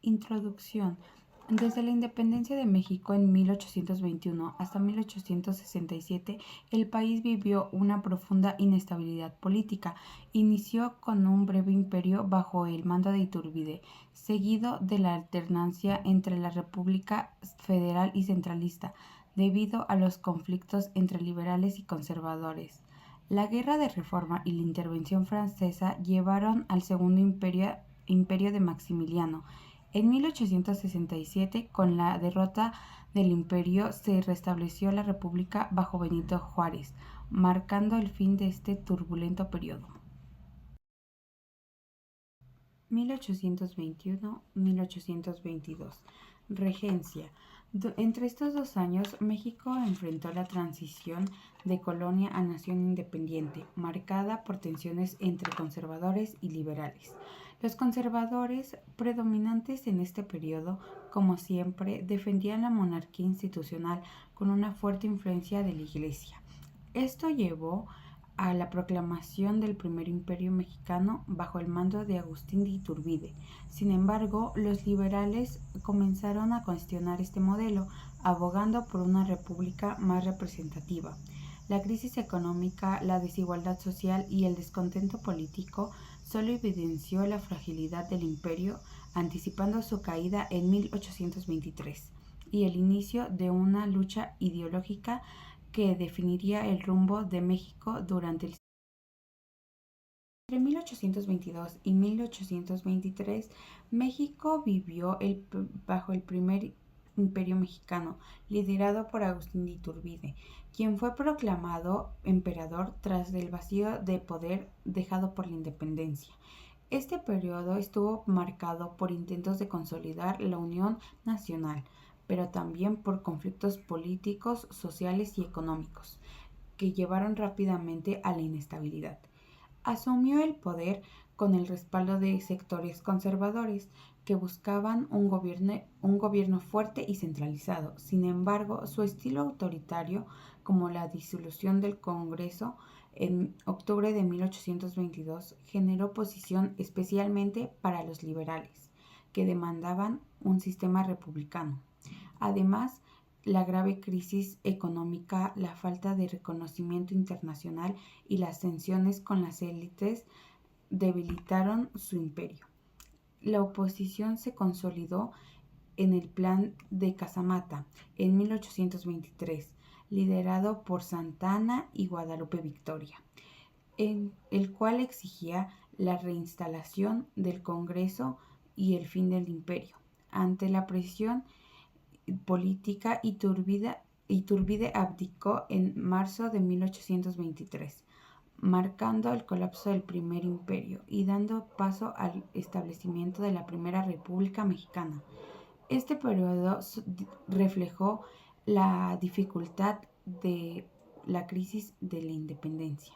Introducción. Desde la independencia de México en 1821 hasta 1867, el país vivió una profunda inestabilidad política. Inició con un breve imperio bajo el mando de Iturbide, seguido de la alternancia entre la República Federal y centralista, debido a los conflictos entre liberales y conservadores. La Guerra de Reforma y la intervención francesa llevaron al Segundo Imperio de Maximiliano. En 1867, con la derrota del imperio, se restableció la República bajo Benito Juárez, marcando el fin de este turbulento periodo. 1821-1822. Regencia. Entre estos 2 años, México enfrentó la transición de colonia a nación independiente, marcada por tensiones entre conservadores y liberales. Los conservadores, predominantes en este periodo, como siempre, defendían la monarquía institucional con una fuerte influencia de la Iglesia. Esto llevó a la proclamación del primer imperio mexicano bajo el mando de Agustín de Iturbide. Sin embargo, los liberales comenzaron a cuestionar este modelo, abogando por una república más representativa. La crisis económica, la desigualdad social y el descontento político solo evidenció la fragilidad del imperio, anticipando su caída en 1823 y el inicio de una lucha ideológica que definiría el rumbo de México durante el entre 1822 y 1823, México vivió bajo el primer imperio mexicano, liderado por Agustín de Iturbide, quien fue proclamado emperador tras el vacío de poder dejado por la independencia. Este periodo estuvo marcado por intentos de consolidar la unión nacional, pero también por conflictos políticos, sociales y económicos, que llevaron rápidamente a la inestabilidad. Asumió el poder con el respaldo de sectores conservadores que buscaban un gobierno fuerte y centralizado. Sin embargo, su estilo autoritario, como la disolución del Congreso en octubre de 1822, generó oposición especialmente para los liberales, que demandaban un sistema republicano. Además, la grave crisis económica, la falta de reconocimiento internacional y las tensiones con las élites debilitaron su imperio. La oposición se consolidó en el Plan de Casamata en 1823, liderado por Santa Anna y Guadalupe Victoria, en el cual exigía la reinstalación del Congreso y el fin del imperio. Ante la presión política, Iturbide abdicó en marzo de 1823, marcando el colapso del primer imperio y dando paso al establecimiento de la Primera República Mexicana. Este periodo reflejó la dificultad de la crisis de la independencia.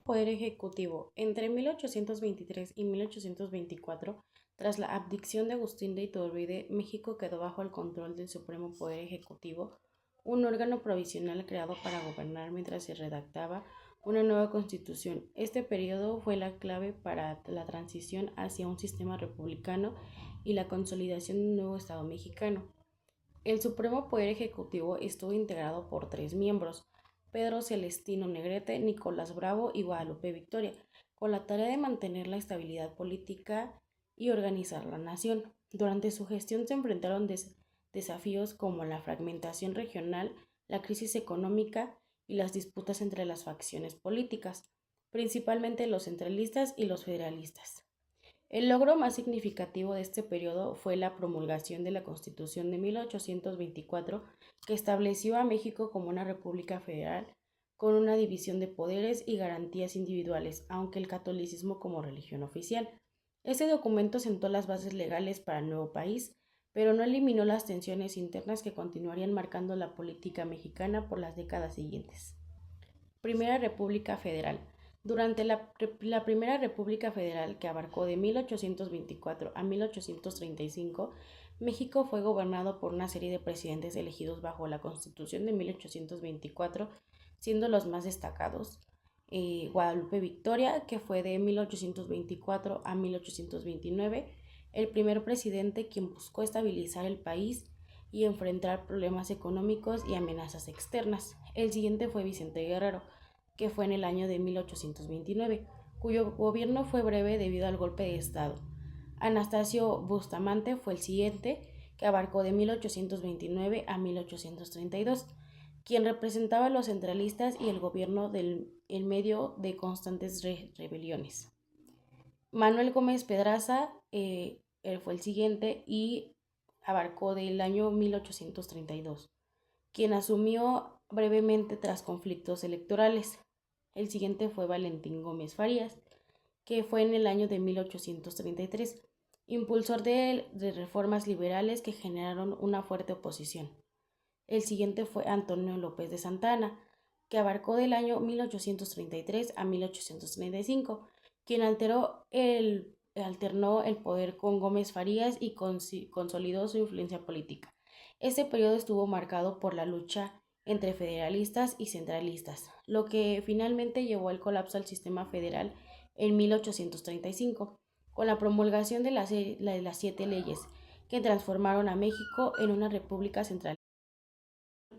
Poder Ejecutivo. Entre 1823 y 1824, tras la abdicación de Agustín de Iturbide, México quedó bajo el control del Supremo Poder Ejecutivo, un órgano provisional creado para gobernar mientras se redactaba una nueva constitución. Este periodo fue la clave para la transición hacia un sistema republicano y la consolidación de un nuevo Estado mexicano. El Supremo Poder Ejecutivo estuvo integrado por 3 miembros: Pedro Celestino Negrete, Nicolás Bravo y Guadalupe Victoria, con la tarea de mantener la estabilidad política y organizar la nación. Durante su gestión se enfrentaron desafíos como la fragmentación regional, la crisis económica y las disputas entre las facciones políticas, principalmente los centralistas y los federalistas. El logro más significativo de este periodo fue la promulgación de la Constitución de 1824, que estableció a México como una república federal con una división de poderes y garantías individuales, aunque el catolicismo como religión oficial. Este documento sentó las bases legales para el nuevo país, pero no eliminó las tensiones internas que continuarían marcando la política mexicana por las décadas siguientes. Primera República Federal. Durante la Primera República Federal, que abarcó de 1824 a 1835, México fue gobernado por una serie de presidentes elegidos bajo la Constitución de 1824, siendo los más destacados Guadalupe Victoria, que fue de 1824 a 1829, el primer presidente quien buscó estabilizar el país y enfrentar problemas económicos y amenazas externas. El siguiente fue Vicente Guerrero, que fue en el año de 1829, cuyo gobierno fue breve debido al golpe de Estado. Anastasio Bustamante fue el siguiente, que abarcó de 1829 a 1832, quien representaba a los centralistas y el gobierno en medio de constantes rebeliones. Manuel Gómez Pedraza él fue el siguiente y abarcó del año 1832, quien asumió brevemente tras conflictos electorales. El siguiente fue Valentín Gómez Farías, que fue en el año de 1833, impulsor de reformas liberales que generaron una fuerte oposición. El siguiente fue Antonio López de Santana, que abarcó del año 1833 a 1835, quien alternó el poder con Gómez Farías y consolidó su influencia política. Este periodo estuvo marcado por la lucha entre federalistas y centralistas, lo que finalmente llevó al colapso del sistema federal en 1835, con la promulgación de las 7 leyes que transformaron a México en una república central.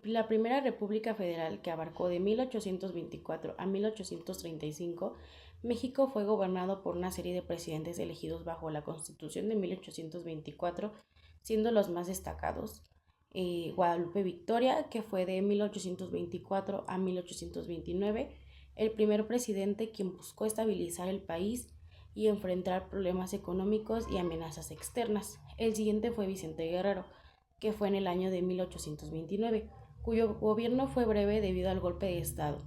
La Primera República Federal, que abarcó de 1824 a 1835, México fue gobernado por una serie de presidentes elegidos bajo la Constitución de 1824, siendo los más destacados Guadalupe Victoria, que fue de 1824 a 1829, el primer presidente quien buscó estabilizar el país y enfrentar problemas económicos y amenazas externas. El siguiente fue Vicente Guerrero, que fue en el año de 1829, cuyo gobierno fue breve debido al golpe de Estado.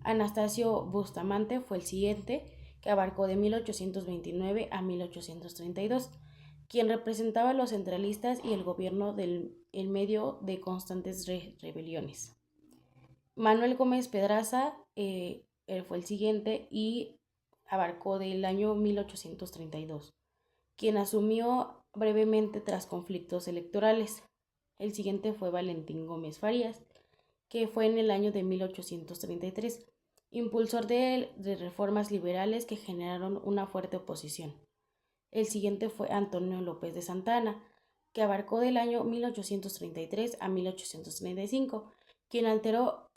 Anastasio Bustamante fue el siguiente, que abarcó de 1829 a 1832, quien representaba a los centralistas y el gobierno en medio de constantes rebeliones. Manuel Gómez Pedraza él fue el siguiente y abarcó del año 1832, quien asumió brevemente tras conflictos electorales. El siguiente fue Valentín Gómez Farías, que fue en el año de 1833, impulsor de reformas liberales que generaron una fuerte oposición. El siguiente fue Antonio López de Santana, que abarcó del año 1833 a 1835, quien alternó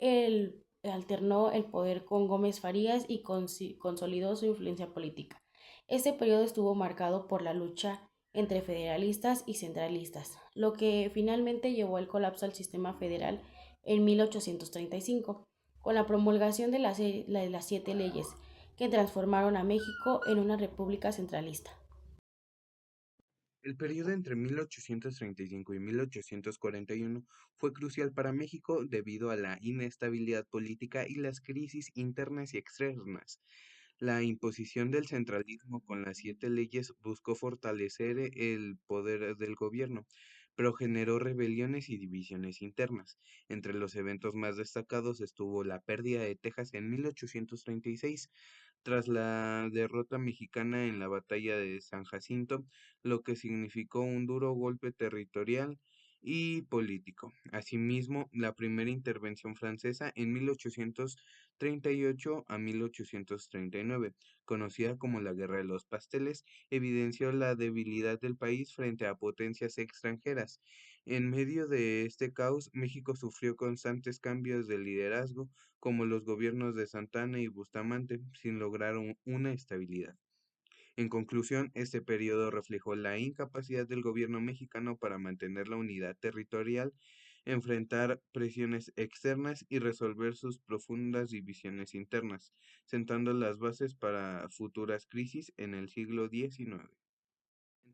el poder con Gómez Farías y consolidó su influencia política. Este periodo estuvo marcado por la lucha entre federalistas y centralistas, lo que finalmente llevó al colapso del sistema federal en 1835, con la promulgación de las 7 leyes que transformaron a México en una república centralista. El periodo entre 1835 y 1841 fue crucial para México debido a la inestabilidad política y las crisis internas y externas. La imposición del centralismo con las 7 leyes buscó fortalecer el poder del gobierno, pero generó rebeliones y divisiones internas. Entre los eventos más destacados estuvo la pérdida de Texas en 1836, tras la derrota mexicana en la batalla de San Jacinto, lo que significó un duro golpe territorial y político. Asimismo, la primera intervención francesa en 1838 a 1839, conocida como la Guerra de los Pasteles, evidenció la debilidad del país frente a potencias extranjeras. En medio de este caos, México sufrió constantes cambios de liderazgo, como los gobiernos de Santana y Bustamante, sin lograr una estabilidad. En conclusión, este periodo reflejó la incapacidad del gobierno mexicano para mantener la unidad territorial, enfrentar presiones externas y resolver sus profundas divisiones internas, sentando las bases para futuras crisis en el siglo XIX.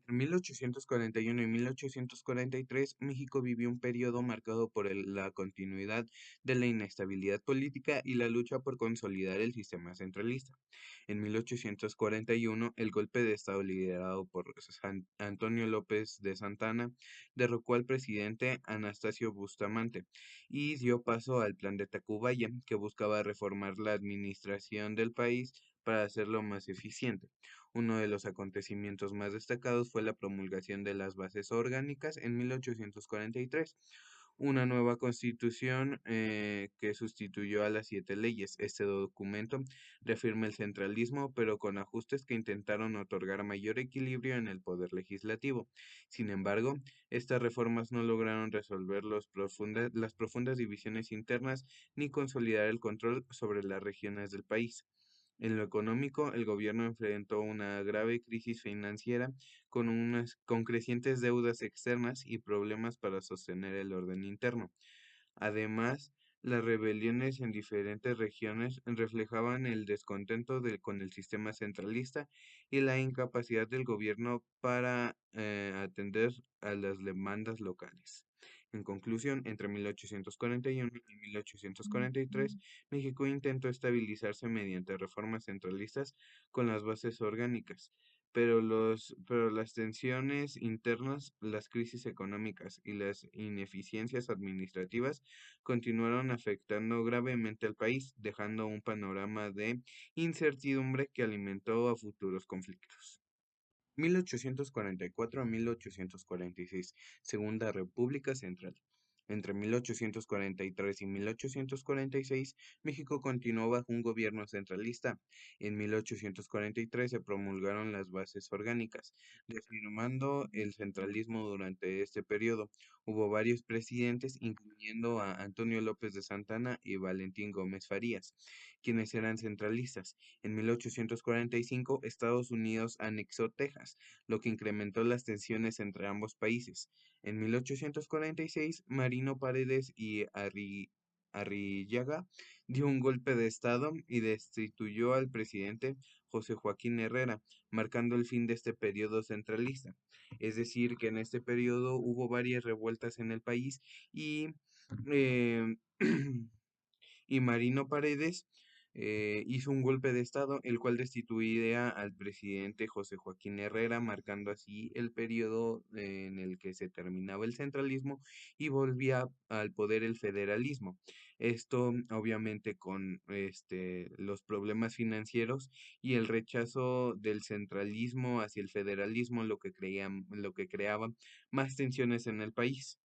Entre 1841 y 1843, México vivió un periodo marcado por la continuidad de la inestabilidad política y la lucha por consolidar el sistema centralista. En 1841, el golpe de Estado liderado por Antonio López de Santana derrocó al presidente Anastasio Bustamante y dio paso al Plan de Tacubaya, que buscaba reformar la administración del país para hacerlo más eficiente. Uno de los acontecimientos más destacados fue la promulgación de las bases orgánicas en 1843, una nueva constitución que sustituyó a las 7 leyes. Este documento reafirma el centralismo, pero con ajustes que intentaron otorgar mayor equilibrio en el poder legislativo. Sin embargo, estas reformas no lograron resolver las profundas divisiones internas ni consolidar el control sobre las regiones del país. En lo económico, el gobierno enfrentó una grave crisis financiera con crecientes deudas externas y problemas para sostener el orden interno. Además, las rebeliones en diferentes regiones reflejaban el descontento con el sistema centralista y la incapacidad del gobierno para atender a las demandas locales. En conclusión, entre 1841 y 1843, México intentó estabilizarse mediante reformas centralistas con las bases orgánicas, pero las tensiones internas, las crisis económicas y las ineficiencias administrativas continuaron afectando gravemente al país, dejando un panorama de incertidumbre que alimentó a futuros conflictos. 1844 a 1846, Segunda República Central. Entre 1843 y 1846, México continuó bajo un gobierno centralista. En 1843 se promulgaron las bases orgánicas, reafirmando el centralismo durante este periodo. Hubo varios presidentes, incluyendo a Antonio López de Santana y Valentín Gómez Farías, quienes eran centralistas. En 1845, Estados Unidos anexó Texas, lo que incrementó las tensiones entre ambos países. En 1846, Marino Paredes y Arrillaga dio un golpe de Estado y destituyó al presidente José Joaquín Herrera, marcando el fin de este periodo centralista. Es decir, que en este periodo hubo varias revueltas en el país y eh, y Marino Paredes hizo un golpe de Estado, el cual destituía al presidente José Joaquín Herrera, marcando así el periodo en el que se terminaba el centralismo y volvía al poder el federalismo. Esto obviamente con los problemas financieros y el rechazo del centralismo hacia el federalismo, lo que creaba más tensiones en el país.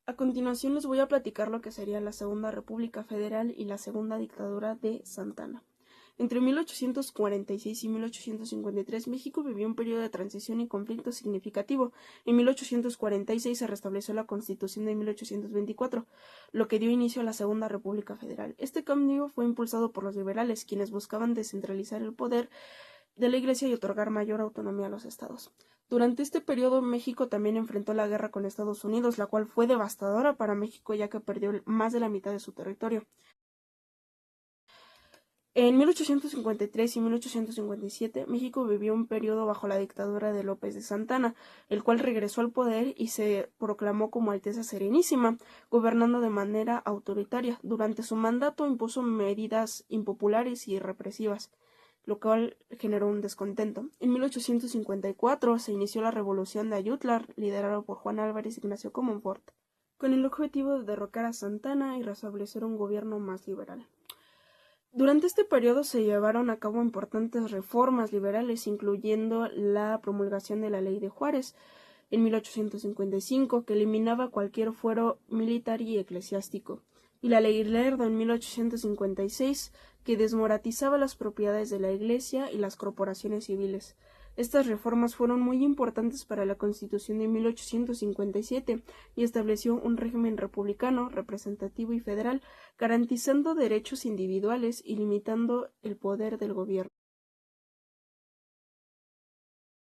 A continuación les voy a platicar lo que sería la Segunda República Federal y la Segunda Dictadura de Santa Anna. Entre 1846 y 1853, México vivió un periodo de transición y conflicto significativo. En 1846 se restableció la Constitución de 1824, lo que dio inicio a la Segunda República Federal. Este cambio fue impulsado por los liberales, quienes buscaban descentralizar el poder de la Iglesia y otorgar mayor autonomía a los estados. Durante este periodo, México también enfrentó la guerra con Estados Unidos, la cual fue devastadora para México ya que perdió más de la mitad de su territorio. En 1853 y 1857, México vivió un periodo bajo la dictadura de López de Santana, el cual regresó al poder y se proclamó como Alteza Serenísima, gobernando de manera autoritaria. Durante su mandato impuso medidas impopulares y represivas, lo cual generó un descontento. En 1854 se inició la Revolución de Ayutla, liderada por Juan Álvarez y Ignacio Comonfort, con el objetivo de derrocar a Santana y restablecer un gobierno más liberal. Durante este periodo se llevaron a cabo importantes reformas liberales, incluyendo la promulgación de la Ley de Juárez en 1855, que eliminaba cualquier fuero militar y eclesiástico, y la Ley Lerdo en 1856, que desmoratizaba las propiedades de la Iglesia y las corporaciones civiles. Estas reformas fueron muy importantes para la Constitución de 1857 y estableció un régimen republicano, representativo y federal, garantizando derechos individuales y limitando el poder del gobierno.